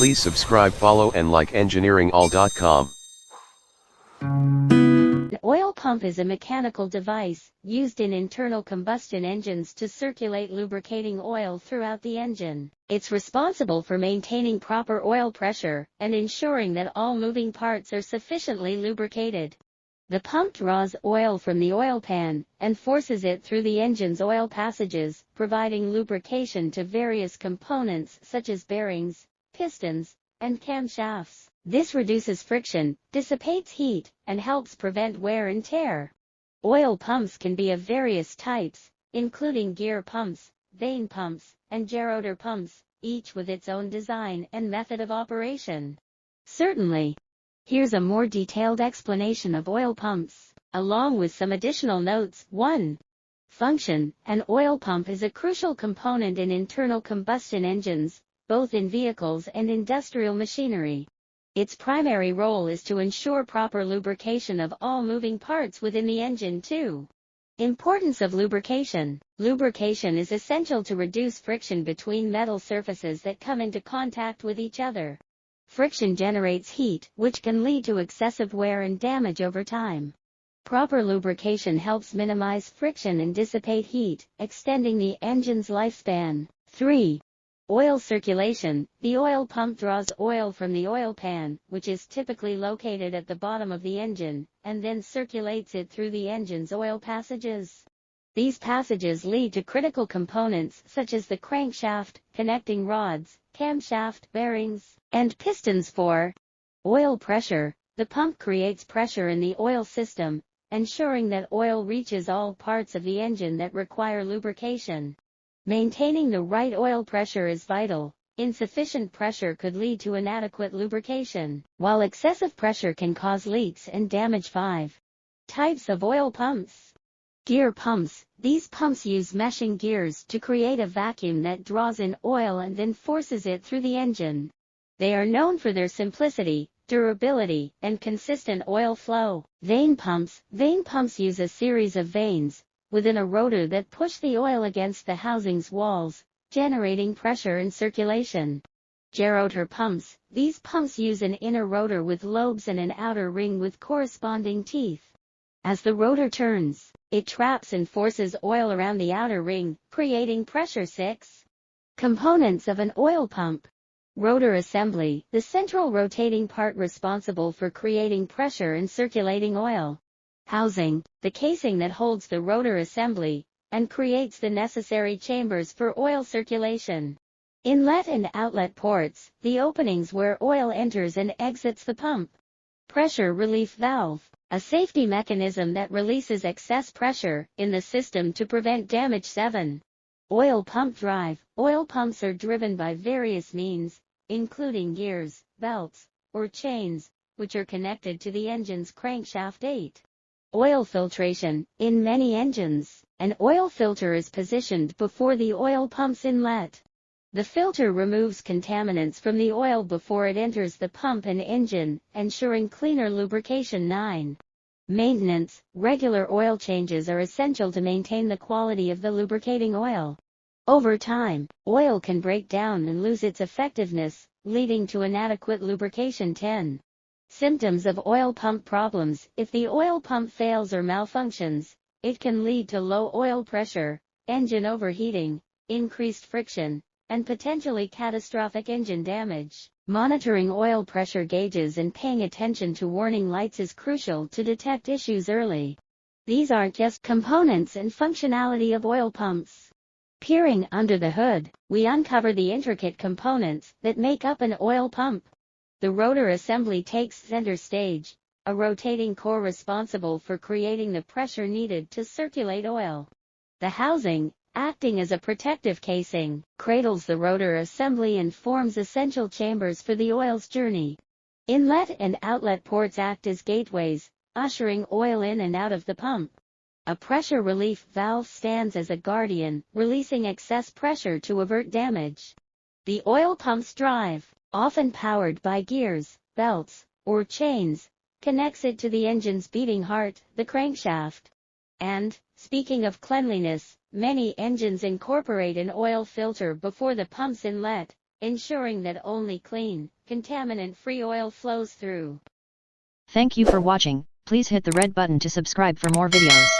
Please subscribe, follow and like engineeringall.com. An oil pump is a mechanical device used in internal combustion engines to circulate lubricating oil throughout the engine. It's responsible for maintaining proper oil pressure and ensuring that all moving parts are sufficiently lubricated. The pump draws oil from the oil pan and forces it through the engine's oil passages, providing lubrication to various components such as bearings, pistons, and camshafts. This reduces friction, dissipates heat, and helps prevent wear and tear. Oil pumps can be of various types, including gear pumps, vane pumps, and gerotor pumps, each with its own design and method of operation. Certainly. Here's a more detailed explanation of oil pumps, along with some additional notes. 1. Function. An oil pump is a crucial component in internal combustion engines, both in vehicles and industrial machinery. Its primary role is to ensure proper lubrication of all moving parts within the engine. 2. Importance of lubrication. Lubrication is essential to reduce friction between metal surfaces that come into contact with each other. Friction generates heat, which can lead to excessive wear and damage over time. Proper lubrication helps minimize friction and dissipate heat, extending the engine's lifespan. 3. Oil circulation. The oil pump draws oil from the oil pan, which is typically located at the bottom of the engine, and then circulates it through the engine's oil passages. These passages lead to critical components such as the crankshaft, connecting rods, camshaft, bearings, and pistons. 4. Oil pressure. The pump creates pressure in the oil system, ensuring that oil reaches all parts of the engine that require lubrication. Maintaining the right oil pressure is vital. Insufficient pressure could lead to inadequate lubrication, while excessive pressure can cause leaks and damage. 5. Types of oil pumps. Gear pumps. These pumps use meshing gears to create a vacuum that draws in oil and then forces it through the engine. They are known for their simplicity, durability, and consistent oil flow. Vane pumps. Vane pumps use a series of vanes within a rotor that push the oil against the housing's walls, generating pressure and circulation. Gerotor pumps. These pumps use an inner rotor with lobes and an outer ring with corresponding teeth. As the rotor turns, it traps and forces oil around the outer ring, creating pressure. 6. Components of an oil pump. Rotor assembly. The central rotating part responsible for creating pressure and circulating oil. Housing. The casing that holds the rotor assembly and creates the necessary chambers for oil circulation. Inlet and outlet ports. The openings where oil enters and exits the pump. Pressure relief valve. A safety mechanism that releases excess pressure in the system to prevent damage. 7. Oil pump drive. Oil pumps are driven by various means, including gears, belts, or chains, which are connected to the engine's crankshaft. 8. Oil filtration. In many engines, an oil filter is positioned before the oil pump's inlet. The filter removes contaminants from the oil before it enters the pump and engine, ensuring cleaner lubrication. 9. Maintenance. Regular oil changes are essential to maintain the quality of the lubricating oil. Over time, oil can break down and lose its effectiveness, leading to inadequate lubrication. 10. Symptoms of oil pump problems. If the oil pump fails or malfunctions, it can lead to low oil pressure, engine overheating, increased friction, and potentially catastrophic engine damage. Monitoring oil pressure gauges and paying attention to warning lights is crucial to detect issues early. These aren't just components and functionality of oil pumps. Peering under the hood, we uncover the intricate components that make up an oil pump. The rotor assembly takes center stage, a rotating core responsible for creating the pressure needed to circulate oil. The housing, acting as a protective casing, cradles the rotor assembly and forms essential chambers for the oil's journey. Inlet and outlet ports act as gateways, ushering oil in and out of the pump. A pressure relief valve stands as a guardian, releasing excess pressure to avert damage. The oil pump's drive, often powered by gears, belts, or chains, connects it to the engine's beating heart, the crankshaft. And, speaking of cleanliness, many engines incorporate an oil filter before the pump's inlet, ensuring that only clean, contaminant-free oil flows through. Thank you for watching. Please hit the red button to subscribe for more videos.